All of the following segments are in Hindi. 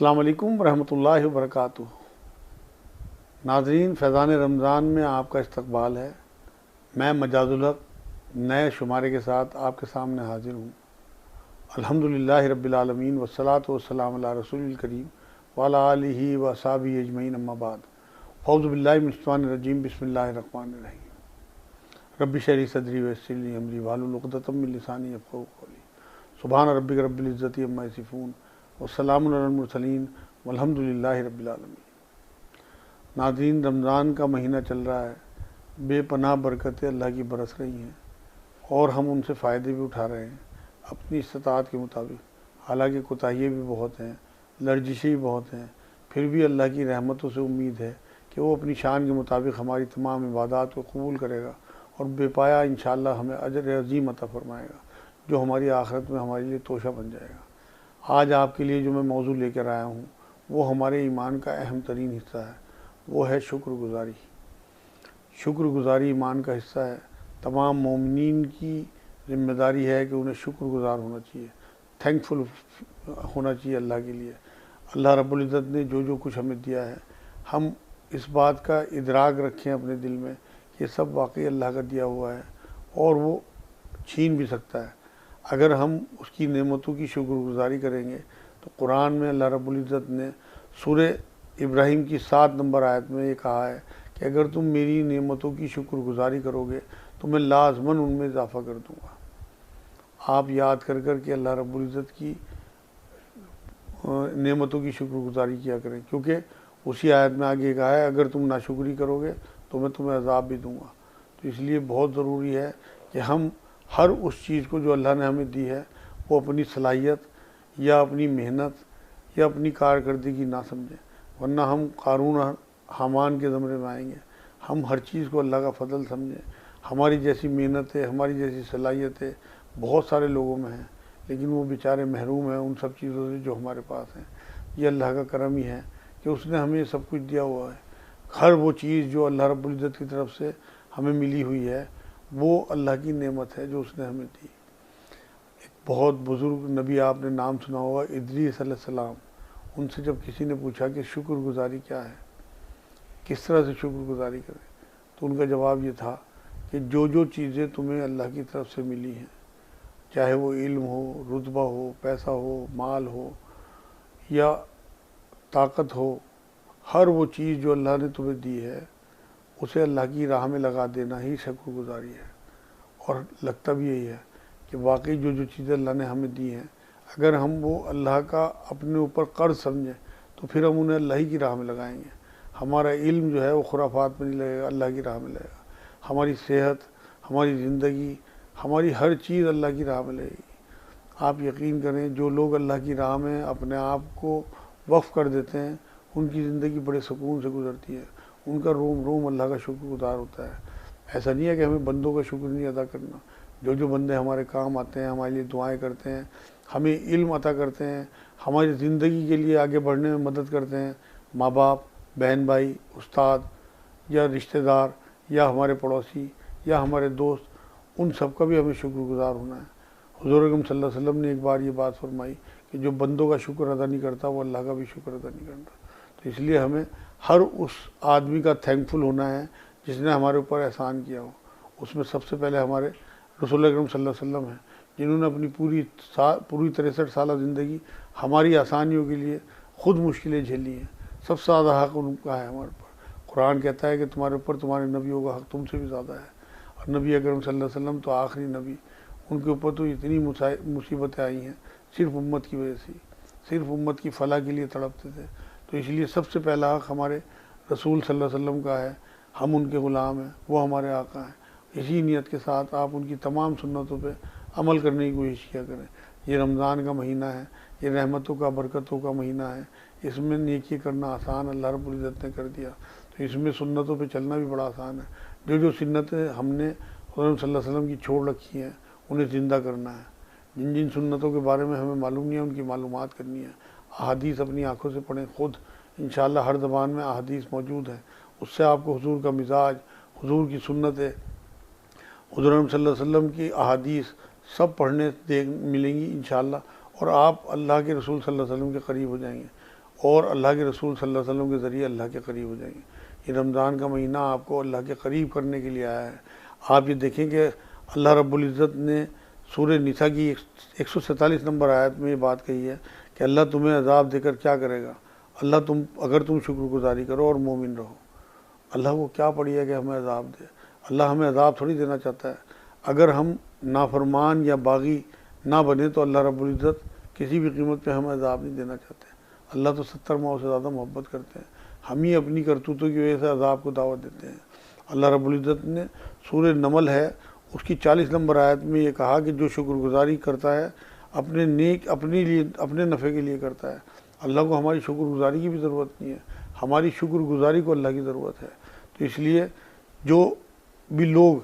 अस्सलाम वालेकुम रहमतुल्लाहि व बरकातुहू। नाज़रीन, फ़ैज़ान रमज़ान में आपका इस्तक़बाल है। मैं मजाज़ुल हक़ नए शुमारे के साथ आपके सामने हाज़िर हूँ। अल्हम्दुलिल्लाहि रब्बिल आलमीन वस्सलातु वस्सलामु अला रसूलिल करीम व अला आलिहि व अस्हाबिहि अजमईन, अम्मा बाद। औज़ु बिल्लाहि मिनश शैतानिर रजीम, बिस्मिल्लाहिर रहमानिर रहीम। रब्बि इश्रह सदरी व यस्सिर ली अमरी वाहलुल उक़दतम मिन लिसानी यफ़क़हू क़ौली। सुब्हान रब्बिका रब्बिल इज़्ज़ति अम्मा यसिफ़ून व सलामुन अलल मुरसलीन वल्हम्दुलिल्लाहि रब्बिल आलमीन। नाज़रीन, रमज़ान का महीना चल रहा है। बेपनाह बरकतें अल्लाह की बरस रही हैं और हम उनसे फ़ायदे भी उठा रहे हैं अपनी इस्तिताअत के मुताबिक। हालांकि कोताहियाँ भी बहुत हैं, लर्जिशें भी बहुत हैं, फिर भी अल्लाह की रहमतों से उम्मीद है कि वो अपनी शान के मुताबिक हमारी तमाम इबादत को कबूल करेगा और बेपाया इंशाअल्लाह हमें अजर अज़ीम अता फ़रमाएगा, जो हमारी आखिरत में हमारे लिए तोशा बन जाएगा। आज आपके लिए जो मैं मौजू लेकर आया हूँ वो हमारे ईमान का अहम तरीन हिस्सा है, वो है शुक्रगुज़ारी। शुक्रगुज़ारी ईमान का हिस्सा है। तमाम मोमिनीन की ज़िम्मेदारी है कि उन्हें शुक्रगुज़ार होना चाहिए, थैंकफुल होना चाहिए अल्लाह के लिए। अल्लाह रब्बुल इज़्ज़त ने जो जो कुछ हमें दिया है, हम इस बात का इदराक रखें अपने दिल में कि सब वाकई अल्लाह का दिया हुआ है और वो छीन भी सकता है। अगर हम उसकी नेमतों की शुक्रगुज़ारी करेंगे तो कुरान में अल्लाह रब्बुल इज़्ज़त ने सूरह इब्राहीम की 7 नंबर आयत में ये कहा है कि अगर तुम मेरी नेमतों की शुक्रगुज़ारी करोगे तो मैं लाज़मन उनमें इजाफ़ा कर दूँगा। आप याद कर कर के अल्लाह रब्बुल इज़्ज़त की नेमतों की शुक्रगुज़ारी किया करें, क्योंकि उसी आयत में आगे कहा है अगर तुम नाशुक्री करोगे तो मैं तुम्हें अज़ाब भी दूँगा। तो इसलिए बहुत ज़रूरी है कि हम हर उस चीज़ को जो अल्लाह ने हमें दी है वो अपनी सलाहियत या अपनी मेहनत या अपनी कारकर्दगी ना समझें, वरना हम कारून हामान के ज़मरे में आएंगे। हम हर चीज़ को अल्लाह का फ़ज़ल समझें। हमारी जैसी मेहनतें, हमारी जैसी सलाहियतें बहुत सारे लोगों में हैं, लेकिन वो बेचारे महरूम हैं उन सब चीज़ों से जो हमारे पास हैं। ये अल्लाह का करम ही है कि उसने हमें सब कुछ दिया हुआ है। हर वो चीज़ जो अल्लाह रब्बुल इज़्ज़त की तरफ से हमें मिली हुई है वो अल्लाह की नेमत है जो उसने हमें दी। एक बहुत बुज़ुर्ग नबी, आपने नाम सुना होगा, इदरीस अलैहिस्सलाम। उनसे जब किसी ने पूछा कि शुक्रगुज़ारी क्या है, किस तरह से शुक्रगुज़ारी करें, तो उनका जवाब ये था कि जो जो चीज़ें तुम्हें अल्लाह की तरफ से मिली हैं, चाहे वो इल्म हो, रुतबा हो, पैसा हो, माल हो या ताकत हो, हर वो चीज़ जो अल्लाह ने तुम्हें दी है उसे अल्लाह की राह में लगा देना ही शुक्रगुज़ारी है। और लगता भी यही है कि वाकई जो जो चीज़ें अल्लाह ने हमें दी हैं, अगर हम वो अल्लाह का अपने ऊपर कर्ज समझें तो फिर हम उन्हें अल्लाह ही की राह में लगाएंगे। हमारा इल्म जो है वो खुराफात में नहीं लगेगा, अल्लाह की राह में लगेगा। हमारी सेहत, हमारी ज़िंदगी, हमारी हर चीज़ अल्लाह की राह में लगेगी। आप यकीन करें, जो लोग अल्लाह की राह में अपने आप को वक्फ़ कर देते हैं उनकी ज़िंदगी बड़े सुकून से गुज़रती है, उनका रोम रोम अल्लाह का शुक्रगुज़ार होता है। ऐसा नहीं है कि हमें बंदों का शुक्र नहीं अदा करना। जो जो बंदे हमारे काम आते हैं, हमारे लिए दुआएं करते हैं, हमें इल्म अता करते हैं, हमारी ज़िंदगी के लिए आगे बढ़ने में मदद करते हैं, माँ बाप, बहन भाई, उस्ताद या रिश्तेदार या हमारे पड़ोसी या हमारे दोस्त, उन सब का भी हमें शुक्रगुज़ार होना है। हुज़ूर अकरम सल्लल्लाहु अलैहि वसल्लम ने एक बार ये बात फरमाई कि जो बंदों का शुक्र अदा नहीं करता वो अल्लाह का भी शुक्र अदा नहीं करता। तो इसलिए हमें हर उस आदमी का थैंकफुल होना है जिसने हमारे ऊपर एहसान किया हो। उसमें सबसे पहले हमारे रसूल अकरम सल्लल्लाहु अलैहि वसल्लम हैं, जिन्होंने अपनी पूरी 63 साल ज़िंदगी हमारी आसानियों के लिए ख़ुद मुश्किलें झेली हैं। सबसे ज़्यादा हक़ उनका है हमारे ऊपर। कुरान कहता है कि तुम्हारे ऊपर तुम्हारे नबियों का हक़ तुमसे भी ज़्यादा है। और नबी अकरम सल्लल्लाहु अलैहि वसल्लम तो आखिरी नबी, उनके ऊपर तो इतनी मुसीबतें आई हैं सिर्फ उम्मत की वजह से, सिर्फ उम्मत की फ़लाह के लिए तड़पते थे। तो इसलिए सबसे पहला हक़ हमारे रसूल सल्लल्लाहु अलैहि वसल्लम का है, हम उनके ग़ुलाम हैं, वो हमारे आका हैं। इसी नीयत के साथ आप उनकी तमाम सुन्नतों पे अमल करने की कोशिश किया करें। ये रमज़ान का महीना है, ये रहमतों का, बरकतों का महीना है। इसमें नेकी करना आसान अल्लाह रब्बुल इज़्ज़त ने कर दिया, तो इसमें सुन्नतों पे चलना भी बड़ा आसान है। जो जो सुन्नतें हमने हुज़ूर सल्लल्लाहु अलैहि वसल्लम की छोड़ रखी हैं उन्हें ज़िंदा करना है। जिन जिन सुन्नतों के बारे में हमें मालूम नहीं है उनकी मालूमात करनी है। अहादीस अपनी आँखों से पढ़ें खुद, इंशाअल्लाह हर ज़बान में अहादीस मौजूद है। उससे आपको हुज़ूर का मिजाज, हुज़ूर की सुन्नतें, हुज़ूर सल्लल्लाहु अलैहि वसल्लम की अहादीस सब पढ़ने मिलेंगी इंशाअल्लाह, और आप अल्लाह के रसूल सल्लल्लाहु अलैहि वसल्लम के करीब हो जाएंगे। और अल्लाह के रसूल सल्लल्लाहु अलैहि वसल्लम के ज़रिए अल्लाह के करीब हो जाएंगे। ये रमज़ान का महीना आपको अल्लाह के करीब करने के लिए आया है। आप ये देखें कि अल्लाह रब्बुल इज़्ज़त ने सूरह निसा की 147 नंबर आयत में ये बात कही है कि अल्लाह तुम्हें अज़ाब देकर क्या करेगा, अगर तुम शुक्रगुजारी करो और मोमिन रहो। अल्लाह को क्या पड़ी है कि हमें अज़ाब दे? अल्लाह हमें अज़ाब थोड़ी देना चाहता है। अगर हम नाफरमान या बागी ना बने तो अल्लाह रब्बुल इज़्ज़त किसी भी कीमत पे हमें अज़ाब नहीं देना चाहते। अल्लाह तो 70 माओ से ज़्यादा मोहब्बत करते हैं। हम ही अपनी करतूतों की वजह से अज़ाब को दावत देते हैं। अल्लाह रब्बुल इज़्ज़त ने सूरह नमल है उसकी 40 नंबर आयत में ये कहा कि जो शुक्रगुजारी करता है अपने नफ़े के लिए करता है। अल्लाह को हमारी शुक्रगुजारी की भी ज़रूरत नहीं है, हमारी शुक्रगुजारी को अल्लाह की ज़रूरत है। तो इसलिए जो भी लोग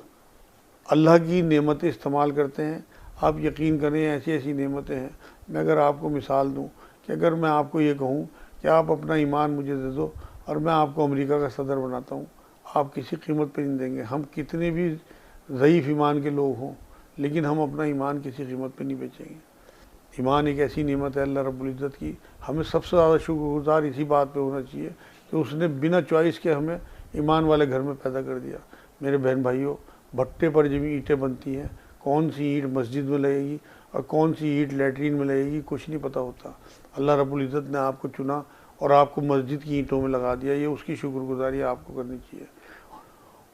अल्लाह की नेमतें इस्तेमाल करते हैं, आप यकीन करें ऐसी ऐसी नेमतें हैं। मैं अगर आपको मिसाल दूं कि अगर मैं आपको ये कहूं कि आप अपना ईमान मुझे दे दो और मैं आपको अमेरिका का सदर बनाता हूं, आप किसी कीमत पर नहीं देंगे। हम कितने भी ज़ईफ़ ईमान के लोग हों, लेकिन हम अपना ईमान किसी कीमत पर नहीं बेचेंगे। ईमान एक ऐसी नेमत है अल्लाह रब्बुल इज़्ज़त की, हमें सबसे ज़्यादा शुक्रगुज़ार इसी बात पे होना चाहिए कि उसने बिना चॉइस के हमें ईमान वाले घर में पैदा कर दिया। मेरे बहन भाइयों, भट्टे पर जब ईंटें बनती हैं, कौन सी ईंट मस्जिद में लगेगी और कौन सी ईंट लैट्रीन में लगेगी कुछ नहीं पता होता। अल्लाह रब्बुल इज़्ज़त ने आपको चुना और आपको मस्जिद की ईंटों में लगा दिया, ये उसकी शुक्रगुज़ारी आपको करनी चाहिए।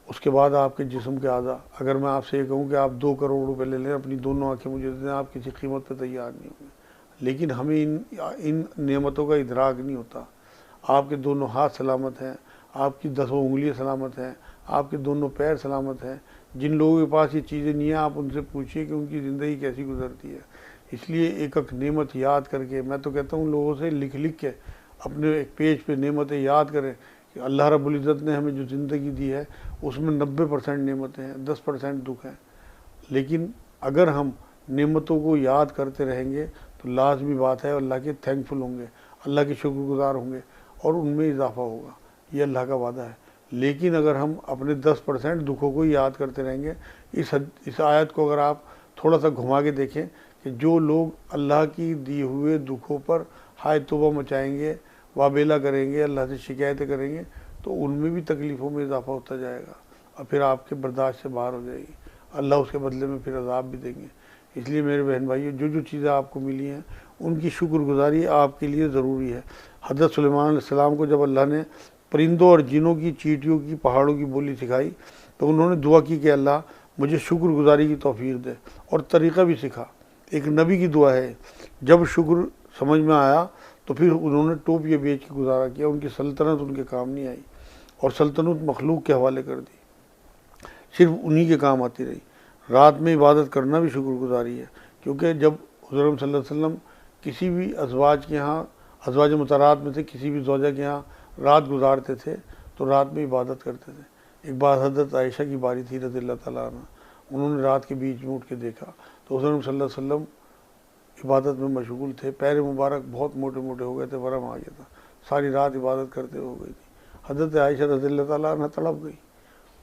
उसके बाद आपके जिस्म के आज़ा, अगर मैं आपसे ये कहूँ कि आप 2 करोड़ रुपए ले लें, अपनी दोनों आंखें मुझे दे दें, आप किसी कीमत पर तैयार नहीं होंगे। लेकिन हमें इन नेमतों का इदराक नहीं होता। आपके दोनों हाथ सलामत हैं, आपकी 10 उंगलियाँ सलामत हैं, आपके दोनों पैर सलामत हैं। जिन लोगों के पास ये चीज़ें नहीं हैं, आप उनसे पूछिए कि उनकी ज़िंदगी कैसी गुजरती है। इसलिए एक एक नेमत याद करके, मैं तो कहता हूँ लोगों से लिख लिख के अपने एक पेज पे नेमतें याद करें कि अल्लाह रब्बुल इज़्ज़त ने हमें जो ज़िंदगी दी है उसमें 90% नेमतें हैं, 10% दुख हैं। लेकिन अगर हम नेमतों को याद करते रहेंगे तो लाजमी बात है अल्लाह के थैंकफुल होंगे, अल्लाह के शुक्रगुज़ार होंगे और उनमें इजाफ़ा होगा। ये अल्लाह का वादा है। लेकिन अगर हम अपने 10% दुखों को ही याद करते रहेंगे, इस आयत को अगर आप थोड़ा सा घुमा के देखें कि जो लोग अल्लाह की दी हुए दुखों पर हाय तौबा मचाएंगे, वाबेला करेंगे, अल्लाह से शिकायतें करेंगे, तो उनमें भी तकलीफ़ों में इजाफ़ा होता जाएगा और फिर आपके बर्दाश्त से बाहर हो जाएगी। अल्लाह उसके बदले में फिर अज़ाब भी देंगे। इसलिए मेरे बहन भाइयों, जो जो चीज़ें आपको मिली हैं उनकी शुक्रगुजारी आपके लिए ज़रूरी है। हज़रत सुलेमान अलैहिस्सलाम को जब अल्लाह ने परिंदों और जिनों की, चींटियों की, पहाड़ों की बोली सिखाई तो उन्होंने दुआ की कि अल्लाह मुझे शुक्रगुजारी की तौफीक दे, और तरीक़ा भी सीखा। एक नबी की दुआ है। जब शुक्र समझ में आया तो फिर उन्होंने टोपियाँ बेच के गुजारा किया। उनकी सल्तनत उनके काम नहीं आई और सल्तनत मखलूक के हवाले कर दी, सिर्फ उन्हीं के काम आती रही। रात में इबादत करना भी शुक्रगुजारी है, क्योंकि जब हुज़ूर सल्लल्लाहु अलैहि वसल्लम किसी भी अज़वाज के यहाँ, अज़वाज मुतहरात में से किसी भी ज़ौजा के यहाँ रात गुजारते थे तो रात में इबादत करते थे। एक बार हज़रत आयशा की बारी थी रज़ियल्लाहु ताला अन्हा, उन्होंने रात के बीच में उठ के देखा तो हुज़ूर सल्लल्लाहु अलैहि वसल्लम इबादत में मशगूल थे। पैर मुबारक बहुत मोटे मोटे हो गए थे, वरम आ गया था, सारी रात इबादत करते हो गई थी। हज़रत आयशा रज़ियल्लाहु ताला अन्हा तड़प गई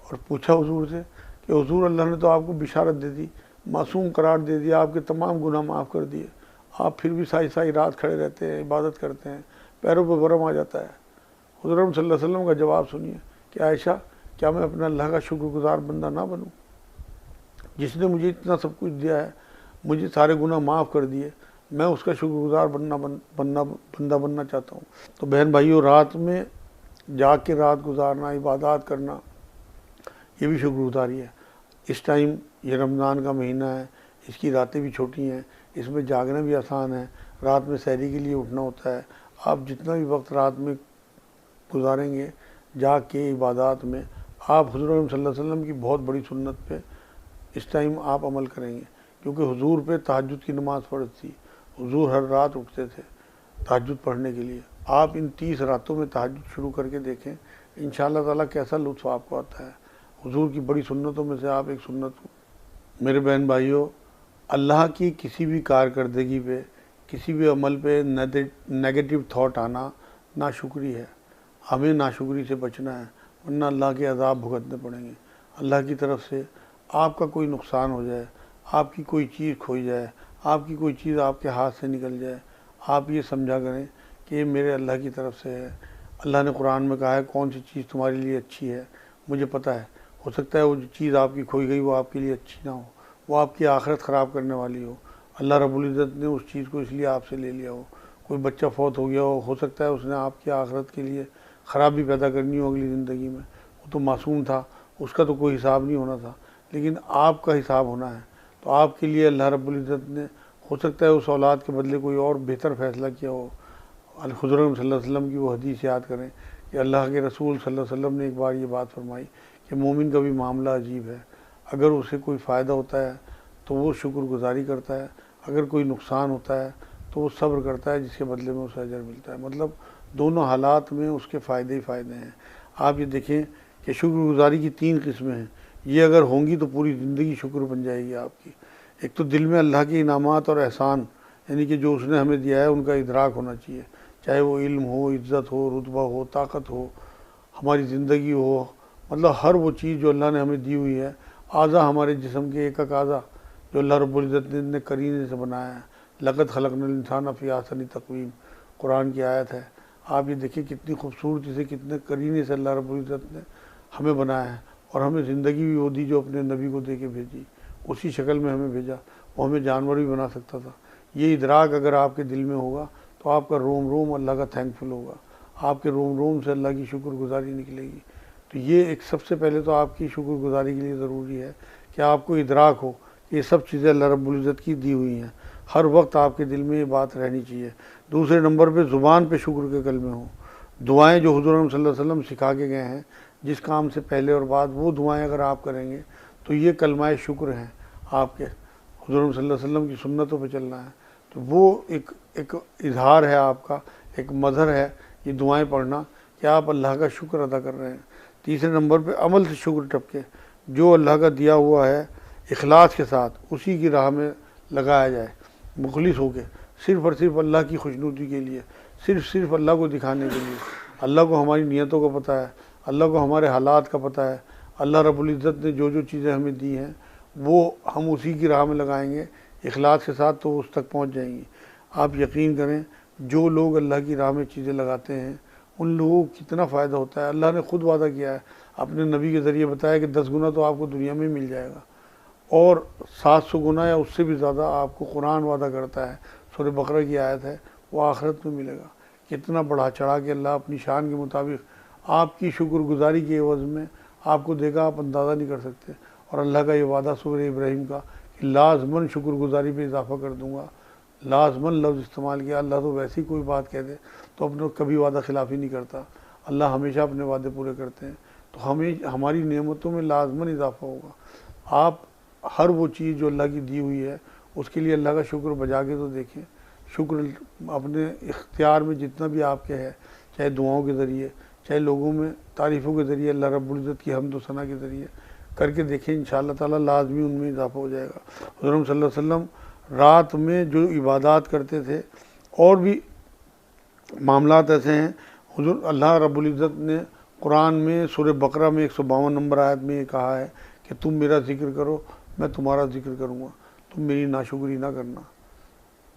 और पूछा हुज़ूर से कि हुज़ूर, अल्लाह ने तो आपको बिशारत दे दी, मासूम करार दे दिया, आपके तमाम गुनाह माफ़ कर दिए, आप फिर भी सारी सारी रात खड़े रहते हैं, इबादत करते हैं, पैरों पर वरम आ जाता है। हुज़ूर सल्लल्लाहु अलैहि वसल्लम का जवाब सुनिए कि आयशा, क्या मैं अपने अल्लाह का शुक्रगुज़ार बंदा ना बनूँ, जिसने मुझे इतना सब कुछ दिया है, मुझे सारे गुनाह माफ़ कर दिए, मैं उसका शुक्रगुज़ार बंदा बनना चाहता हूँ। तो बहन भाइयों, रात में जाग के रात गुजारना, इबादत करना, ये भी शुक्रगुज़ारी है। इस टाइम ये रमज़ान का महीना है, इसकी रातें भी छोटी हैं, इसमें जागना भी आसान है, रात में सहरी के लिए उठना होता है। आप जितना भी वक्त रात में गुजारेंगे जाग के इबादत में, आप हुज़ूर सल्लल्लाहु अलैहि वसल्लम की बहुत बड़ी सुन्नत पे इस टाइम आप अमल करेंगे, क्योंकि हुज़ूर पे तहज्जुद की नमाज़ फ़र्ज़ थी। हुज़ूर हर रात उठते थे तहज्जुद पढ़ने के लिए। आप इन 30 रातों में तहज्जुद शुरू करके देखें, इंशाअल्लाह ताला कैसा लुत्फ़ आपको आता है। हुज़ूर की बड़ी सुन्नतों में से आप एक सुन्नत हो। मेरे बहन भाइयों, अल्लाह की किसी भी कारकर्दगी पे, किसी भी अमल पे नेगेटिव थाट आना नाशुक्री है। हमें नाशुक्री से बचना है, वरना अल्लाह के अज़ाब भुगतने पड़ेंगे। अल्लाह की तरफ से आपका कोई नुकसान हो जाए, आपकी कोई चीज़ खोई जाए, आपकी कोई चीज़ आपके हाथ से निकल जाए, आप ये समझा करें कि ये मेरे अल्लाह की तरफ से है। अल्लाह ने कुरान में कहा है कौन सी चीज़ तुम्हारे लिए अच्छी है, मुझे पता है। हो सकता है वो जो चीज़ आपकी खोई गई वो आपके लिए अच्छी ना हो, वो आपकी आखिरत ख़राब करने वाली हो। अल्लाह रब्बुल इज़्ज़त ने उस चीज़ को इसलिए आपसे ले लिया हो। कोई बच्चा फौत हो गया हो सकता है उसने आपकी आखिरत के लिए ख़राबी पैदा करनी हो अगली ज़िंदगी में। वो तो मासूम था, उसका तो कोई हिसाब नहीं होना था, लेकिन आपका हिसाब होना है। तो आपके लिए अल्लाह रब्बुल इज़्ज़त ने हो सकता है उस औलाद के बदले कोई और बेहतर फ़ैसला किया हो। हुज़ूर सल्लल्लाहु अलैहि वसल्लम की वो हदीस याद करें कि अल्लाह के रसूल सल्लल्लाहु अलैहि वसल्लम ने एक बार ये बात फरमाई कि मोमिन का भी मामला अजीब है। अगर उसे कोई फ़ायदा होता है तो वो शुक्रगुज़ारी करता है, अगर कोई नुकसान होता है तो वो सब्र करता है, जिसके बदले में उसे अजर मिलता है। मतलब दोनों हालात में उसके फ़ायदे ही फ़ायदे हैं। आप ये देखें कि शुक्रगुज़ारी की 3 किस्में हैं। ये अगर होंगी तो पूरी ज़िंदगी शुक्र बन जाएगी आपकी। एक तो दिल में अल्लाह के इनामात और एहसान, यानी कि जो उसने हमें दिया है उनका इदराक होना चाहिए, चाहे वो इल्म हो, इज़्ज़त हो, रुतबा हो, ताकत हो, हमारी ज़िंदगी हो। मतलब हर वो चीज़ जो अल्लाह ने हमें दी हुई है। आज़ा हमारे जिस्म के एक एक आज़ा जो अल्लाह रब्बुल इज़्ज़त ने इतने करीने से बनाया है। लक़द खलक़नल इंसान फ़ी अहसनि तक़वीम, कुरान की आयत है। आप ये देखिए कितनी खूबसूरती से, कितने करीने से अल्लाह रब्बुल इज़्ज़त ने हमें बनाया है। और हमें ज़िंदगी भी वो दी जो अपने नबी को दे के भेजी, उसी शक्ल में हमें भेजा। वो हमें जानवर भी बना सकता था। ये इदराक अगर आपके दिल में होगा तो आपका रोम रोम अल्लाह का थैंकफुल होगा, आपके रोम रोम से अल्लाह की शुक्रगुज़ारी निकलेगी। तो ये एक सबसे पहले तो आपकी शुक्रगुज़ारी के लिए ज़रूरी है कि आपको इदराक हो कि ये सब चीज़ें अल्लाह रब्बुल इज़्ज़त की दी हुई हैं। हर वक्त आपके दिल में ये बात रहनी चाहिए। दूसरे नंबर पे ज़ुबान पे शुक्र के कलमे हों। दुआएं जो हुज़ूर सल्लल्लाहु अलैहि वसल्लम सिखा के गए हैं, जिस काम से पहले और बाद, वो दुआएं अगर आप करेंगे तो ये कलमाए शुक्र हैं आपके। हुज़ूर सल्लल्लाहु अलैहि वसल्लम की सुन्नतों पे चलना है, तो वो एक एक इजहार है आपका, एक मज़हर है ये दुआएं पढ़ना कि आप अल्लाह का शुक्र अदा कर रहे हैं। तीसरे नंबर पे अमल से शुक्र टपके, जो अल्लाह का दिया हुआ है इखलास के साथ उसी की राह में लगाया जाए, मुखलिस होके, सिर्फ़ और सिर्फ अल्लाह की खुशनुदी के लिए, सिर्फ अल्लाह को दिखाने के लिए। अल्लाह को हमारी नीयतों का पता है, अल्लाह को हमारे हालात का पता है। अल्लाह रब्बुल इज़्ज़त ने जो जो चीज़ें हमें दी हैं वो हम उसी की राह में लगाएंगे इखलास के साथ, तो उस तक पहुंच जाएंगी। आप यकीन करें, जो लोग अल्लाह की राह में चीज़ें लगाते हैं उन लोगों को कितना फ़ायदा होता है। अल्लाह ने खुद वादा किया है, अपने नबी के ज़रिए बताया कि 10 गुना तो आपको दुनिया में मिल जाएगा, और 700 गुना या उससे भी ज़्यादा आपको कुरान वादा करता है। सूरह बकरा की आयत है, वो आखिरत में मिलेगा। कितना बढ़ा चढ़ा के अल्लाह अपनी शान के मुताबिक आपकी शुक्रगुज़ारी के एवज़ में आपको देगा, आप अंदाज़ा नहीं कर सकते। और अल्लाह का ये वादा सूरह इब्राहिम का कि लाज़मन शुक्रगुज़ारी पे इजाफ़ा कर दूँगा, लाज़मन लफ्ज़ इस्तेमाल किया। अल्लाह तो वैसी कोई बात कह दे तो अपने कभी वादा खिलाफ़ी नहीं करता, अल्लाह हमेशा अपने वादे पूरे करते हैं। तो हमें हमारी नेमतों में लाज़मन इजाफ़ा होगा। आप हर वो चीज़ जो अल्लाह की दी हुई है उसके लिए अल्लाह का शुक्र बजा के तो देखें। शुक्र अपने इख्तियार में जितना भी आपके है, चाहे दुआओं के ज़रिए, चाहे लोगों में तारीफ़ों के ज़रिए, अल्लाह रब्बुल इज़्ज़त की हम्द व सना के ज़रिए करके देखें, इंशाअल्लाह ताला लाज़मी उनमें इजाफ़ा हो जाएगा। हुज़ूर सल्लल्लाहु अलैहि वसल्लम रात में जो इबादत करते थे, और भी मामलात ऐसे हैं, हुज़ूर अल्लाह रब्बुल इज़्ज़त ने कुरान में सूरह बकरा में 152 नंबर आयत में ये कहा है कि तुम मेरा ज़िक्र करो, मैं तुम्हारा ज़िक्र करूँगा, तुम मेरी नाशुक्री ना करना।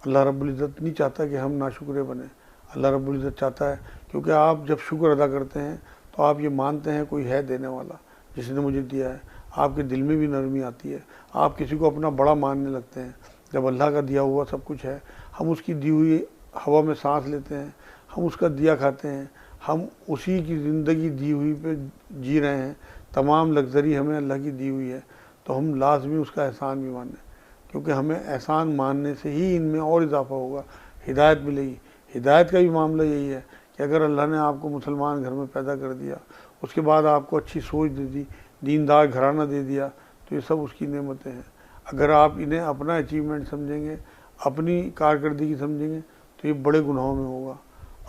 अल्लाह रब्बुल इज़्ज़त नहीं चाहता कि हम नाशुक्रे बने। अल्लाह रब्बुल इज़्ज़त चाहता है, क्योंकि आप जब शुक्र अदा करते हैं तो आप ये मानते हैं कोई है देने वाला जिसने मुझे दिया है। आपके दिल में भी नरमी आती है, आप किसी को अपना बड़ा मानने लगते हैं। जब अल्लाह का दिया हुआ सब कुछ है, हम उसकी दी हुई हवा में सांस लेते हैं, हम उसका दिया खाते हैं, हम उसी की ज़िंदगी दी हुई पे जी रहे हैं, तमाम लग्जरी हमें अल्लाह की दी हुई है, तो हम लाजमी उसका एहसान भी मानें, क्योंकि हमें एहसान मानने से ही इनमें और इजाफ़ा होगा, हिदायत मिलेगी। हिदायत का भी मामला यही है कि अगर अल्लाह ने आपको मुसलमान घर में पैदा कर दिया, उसके बाद आपको अच्छी सोच दे दी, दीनदार घराना दे दिया, तो ये सब उसकी नेमतें हैं। अगर आप इन्हें अपना अचीवमेंट समझेंगे, अपनी कारकर्दगी समझेंगे, तो ये बड़े गुनाहों में होगा।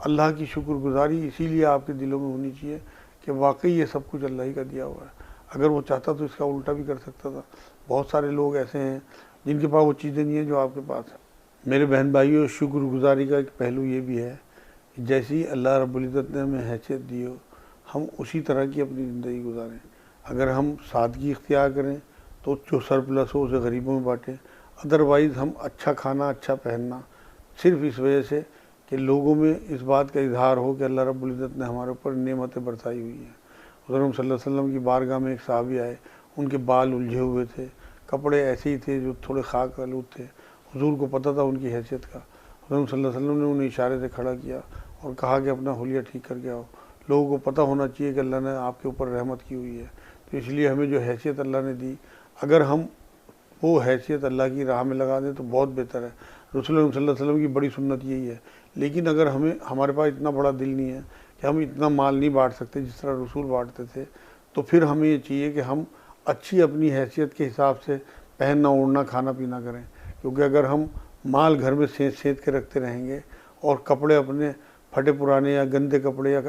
अल्लाह की शुक्रगुज़ारी इसीलिए आपके दिलों में होनी चाहिए कि वाकई ये सब कुछ अल्लाह ही का दिया हुआ है। अगर वो चाहता तो इसका उल्टा भी कर सकता था। बहुत सारे लोग ऐसे हैं जिनके पास वो चीज़ें नहीं हैं जो आपके पास है। मेरे बहन भाइयों, शुक्रगुज़ारी का एक पहलू ये भी है कि जैसी अल्लाह रब्बुल इज़्ज़त ने हमें हैसियत दी हो, हम उसी तरह की अपनी ज़िंदगी गुजारें। अगर हम सादगी इख्तियार करें तो जो सरप्लस हो उसे गरीबों में बाँटें। अदरवाइज़ हम अच्छा खाना, अच्छा पहनना, सिर्फ इस वजह से कि लोगों में इस बात का इजहार हो कि अल्लाह रब्बुल इज़्ज़त ने हमारे ऊपर नेमतें बरसाई हुई हैं। हुज़ूर सल्लल्लाहु अलैहि वसल्लम की बारगाह में एक सहाबी आए, उनके बाल उलझे हुए थे, कपड़े ऐसे ही थे जो थोड़े खाक आलूद थे। हुज़ूर को पता था उनकी हैसियत का। हुज़ूर सल्लल्लाहु अलैहि वसल्लम ने उन्हें इशारे से खड़ा किया और कहा कि अपना हुलिया ठीक करके आओ। लोगों को पता होना चाहिए कि अल्लाह ने आपके ऊपर रहमत की हुई है। तो इसलिए हमें जो हैसियत अल्लाह ने दी, अगर हम वो हैसियत अल्लाह की राह में लगा दें तो बहुत बेहतर है। रसूल सल्लल्लाहु अलैहि वसल्लम की बड़ी सुन्नत यही है। लेकिन अगर हमारे पास इतना बड़ा दिल नहीं है कि हम इतना माल नहीं बांट सकते जिस तरह रसूल बांटते थे, तो फिर हमें ये चाहिए कि हम अच्छी अपनी हैसियत के हिसाब से पहनना ओढ़ना खाना पीना करें। क्योंकि अगर हम माल घर में सेंध सेंध के रखते रहेंगे और कपड़े अपने फटे पुराने या गंदे कपड़े या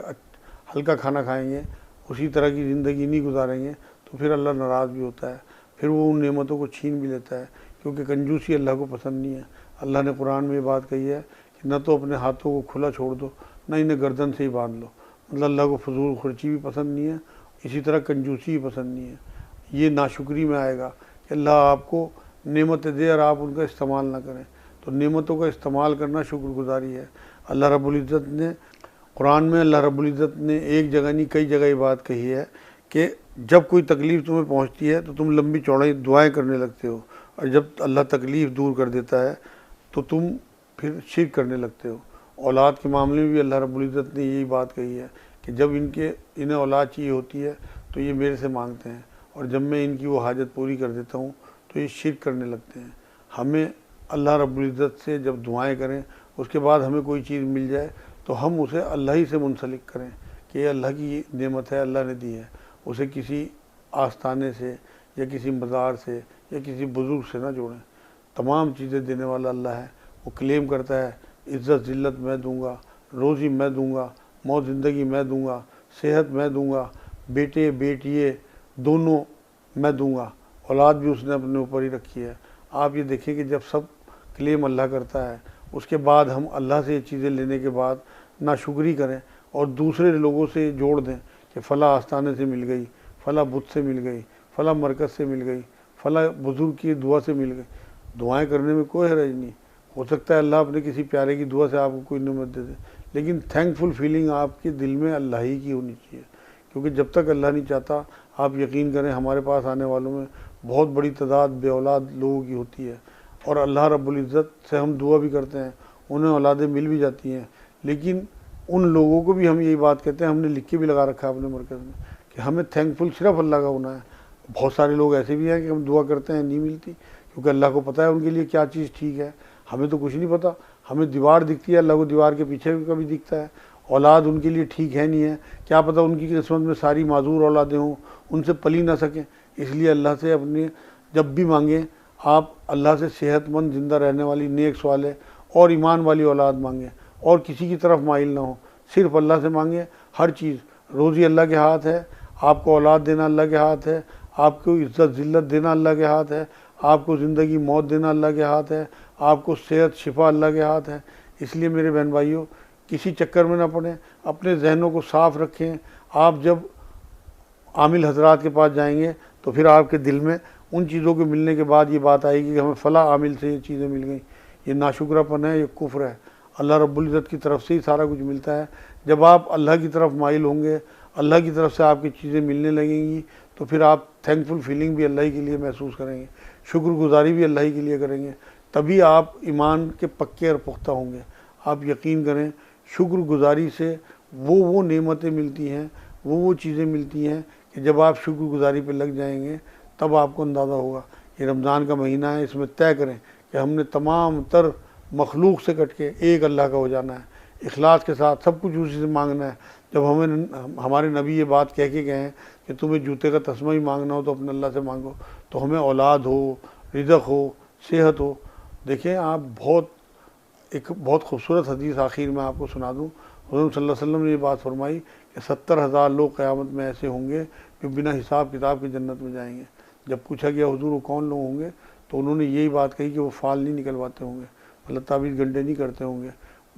हल्का खाना खाएंगे, उसी तरह की ज़िंदगी नहीं गुजारेंगे, तो फिर अल्लाह नाराज़ भी होता है, फिर वो उन नेमतों को छीन भी लेता है। क्योंकि कंजूसी अल्लाह को पसंद नहीं है। अल्लाह ने कुरान में ये बात कही है कि न तो अपने हाथों को खुला छोड़ दो, न इन्हें गर्दन से ही बांध लो। मतलब अल्लाह को फजूल खर्ची भी पसंद नहीं है, इसी तरह कंजूसी भी पसंद नहीं है। ये नाशुक्री में आएगा कि अल्लाह आपको नेमतें दे और आप उनका इस्तेमाल ना करें। तो नेमतों का इस्तेमाल करना शुक्रगुजारी है। अल्लाह रब्बुल इज़्ज़त ने कुरान में अल्लाह रब्बुल इज़्ज़त ने एक जगह नहीं कई जगह ये बात कही है कि जब कोई तकलीफ़ तुम्हें पहुंचती है तो तुम लंबी चौड़ाई दुआएं करने लगते हो, और जब अल्लाह तकलीफ़ दूर कर देता है तो तुम फिर शिर्क करने लगते हो। औलाद के मामले में भी अल्लाह रब्बुल इज़्ज़त ने यही बात कही है कि जब इन्हें औलाद चाहिए होती है तो ये मेरे से मांगते हैं, और जब मैं इनकी वो हाजत पूरी कर देता हूँ तो ये शिर्क करने लगते हैं। हमें अल्लाह रब्बुल इज़्ज़त से जब दुआएं करें, उसके बाद हमें कोई चीज़ मिल जाए तो हम उसे अल्लाह ही से मुंसलिक करें कि ये अल्लाह की नेमत है, अल्लाह ने दी है। उसे किसी आस्थाने से या किसी मज़ार से या किसी बुज़ुर्ग से ना जोड़ें। तमाम चीज़ें देने वाला अल्लाह है। वो क्लेम करता है इज़्ज़त ज़िल्लत मैं दूंगा, रोज़ी मैं दूंगा, मौत ज़िंदगी मैं दूंगा, सेहत मैं दूंगा, बेटे बेटिए दोनों मैं दूंगा। औलाद भी उसने अपने ऊपर ही रखी है। आप ये देखें कि जब सब क्लेम अल्लाह करता है, उसके बाद हम अल्लाह से ये चीज़ें लेने के बाद नाशुक्री करें और दूसरे लोगों से जोड़ दें कि फ़ला आस्थाने से मिल गई, फ़ला बुत से मिल गई, फ़ला मरकज़ से मिल गई, फ़ला बुज़ुर्ग की दुआ से मिल गई। दुआएं करने में कोई हरज नहीं। हो सकता है अल्लाह अपने किसी प्यारे की दुआ से आपको कोई नेमत दे दे, लेकिन थैंकफुल फीलिंग आपके दिल में अल्लाह ही की होनी चाहिए। क्योंकि जब तक अल्लाह नहीं चाहता, आप यकीन करें हमारे पास आने वालों में बहुत बड़ी तादाद बे औलाद लोगों की होती है, और अल्लाह रब्बुल इज़्ज़त से हम दुआ भी करते हैं, उन्हें औलादें मिल भी जाती हैं। लेकिन उन लोगों को भी हम यही बात कहते हैं, हमने लिख के भी लगा रखा है अपने मरकज़ में कि हमें थैंकफुल सिर्फ अल्लाह का होना है। बहुत सारे लोग ऐसे भी हैं कि हम दुआ करते हैं नहीं मिलती, क्योंकि अल्लाह को पता है उनके लिए क्या चीज़ ठीक है। हमें तो कुछ नहीं पता, हमें दीवार दिखती है, अल्लाह को दीवार के पीछे भी कभी दिखता है। औलाद उनके लिए ठीक है नहीं है, क्या पता उनकी किस्मत में सारी माजूर औलादें हों, उनसे पली ना सकें। इसलिए अल्लाह से अपने जब भी मांगें, आप अल्लाह से सेहतमंद ज़िंदा रहने वाली नेक स्वाले और ईमान वाली औलाद मांगें, और किसी की तरफ माइल ना हो, सिर्फ अल्लाह से मांगें। हर चीज़, रोज़ी अल्लाह के हाथ है, आपको औलाद देना अल्लाह के हाथ है, आपको इज़्ज़त ज़िल्लत देना अल्लाह के हाथ है, आपको ज़िंदगी मौत देना अल्लाह के हाथ है, आपको सेहत शिफा अल्लाह के हाथ है। इसलिए मेरे बहन भाइयों, किसी चक्कर में ना पड़ें, अपने जहनों को साफ़ रखें। आप जब आमिल हजरात के पास जाएंगे तो फिर आपके दिल में उन चीज़ों के मिलने के बाद ये बात आएगी कि हमें फ़ला आमिल से ये चीज़ें मिल गई। ये नाशुक्रापन है, ये कुफ्र है। अल्लाह रब्बुल इज़्ज़त की तरफ से ही सारा कुछ मिलता है। जब आप अल्लाह की तरफ माइल होंगे, अल्लाह की तरफ से आपकी चीज़ें मिलने लगेंगी, तो फिर आप थैंकफुल फीलिंग भी अल्लाह के लिए महसूस करेंगे, शुक्रगुजारी भी अल्लाह के लिए करेंगे। तभी आप ईमान के पक्के और पुख्ता होंगे। आप यकीन करें, शुक्रगुजारी से वो नेमतें मिलती हैं, वो चीज़ें मिलती हैं कि जब आप शुक्रगुजारी पे लग जाएंगे तब आपको अंदाज़ा होगा। ये रमज़ान का महीना है, इसमें तय करें कि हमने तमाम तर मखलूक से कट के एक अल्लाह का हो जाना है, इखलास के साथ सब कुछ उसी से मांगना है। जब हमारे नबी ये बात कह के गए हैं कि तुम्हें जूते का तस्मा ही मांगना हो तो अपने अल्लाह से मांगो, तो हमें औलाद हो, रिज़्क़ हो, सेहत हो। देखें आप, एक बहुत खूबसूरत हदीस आखिर में आपको सुना दूँ। हुज़ूर सल्लल्लाहु अलैहि वसल्लम ने ये बात फरमाई कि 70,000 लोग क़यामत में ऐसे होंगे जो बिना हिसाब किताब की जन्नत में जाएंगे। जब पूछा गया हुज़ूर वो कौन लोग होंगे, तो उन्होंने यही बात कही कि वो फाल नहीं निकलवाते होंगे, मतलब ताबीज़ गंडे नहीं करते होंगे,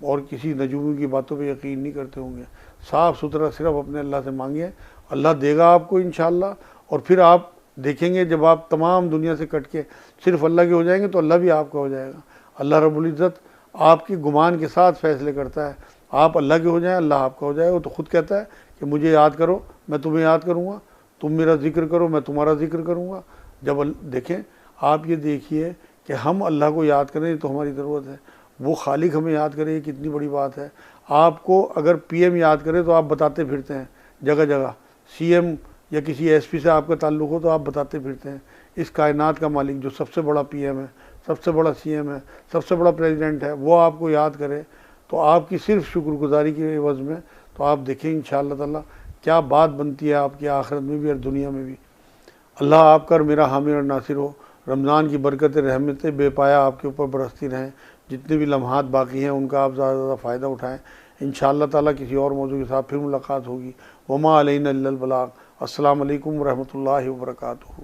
और किसी नजूमी की बातों पे यकीन नहीं करते होंगे। साफ़ सुथरा सिर्फ अपने अल्लाह से मांगिए, अल्लाह देगा आपको इंशाअल्लाह। और फिर आप देखेंगे जब आप तमाम दुनिया से कट के सिर्फ अल्लाह के हो जाएंगे तो अल्लाह भी आपका हो जाएगा। अल्लाह रब्बुल इज़्ज़त आपकी गुमान के साथ फैसले करता है। आप अल्लाह के हो जाएं, अल्लाह आपका हो जाए। वो तो खुद कहता है कि मुझे याद करो, मैं तुम्हें याद करूँगा, तुम मेरा जिक्र करो, मैं तुम्हारा जिक्र करूँगा। जब देखें, आप ये देखिए कि हम अल्लाह को याद करें तो हमारी ज़रूरत है, वो खालिक हमें याद करे, ये कितनी बड़ी बात है। आपको अगर पीएम याद करे तो आप बताते फिरते हैं जगह जगह, सीएम या किसी एसपी से आपका ताल्लुक़ हो तो आप बताते फिरते हैं। इस कायनात का मालिक जो सबसे बड़ा पीएम है, सबसे बड़ा सीएम है, सबसे बड़ा प्रेसिडेंट है, वो आपको याद करे तो आपकी सिर्फ शुक्रगुजारी के एवज़ में तो आप देखें इंशाअल्लाह ताला क्या बात बनती है आपकी आखिरत में भी और दुनिया में भी। अल्लाह आपका और मेरा हामी और नासिर हो। रमज़ान की बरकत रहमतें बेपाया आपके ऊपर बरसती रहें। जितने भी लम्हात बाकी हैं उनका आप ज़्यादा से ज़्यादा फ़ायदा उठाएँ। इंशाअल्लाह ताला किसी और मौजू के साथ फिर मुलाकात होगी। वमा अलैना इल्लल बलाग। अस्सलामु अलैकुम व रहमतुल्लाहि व बरकातुहू।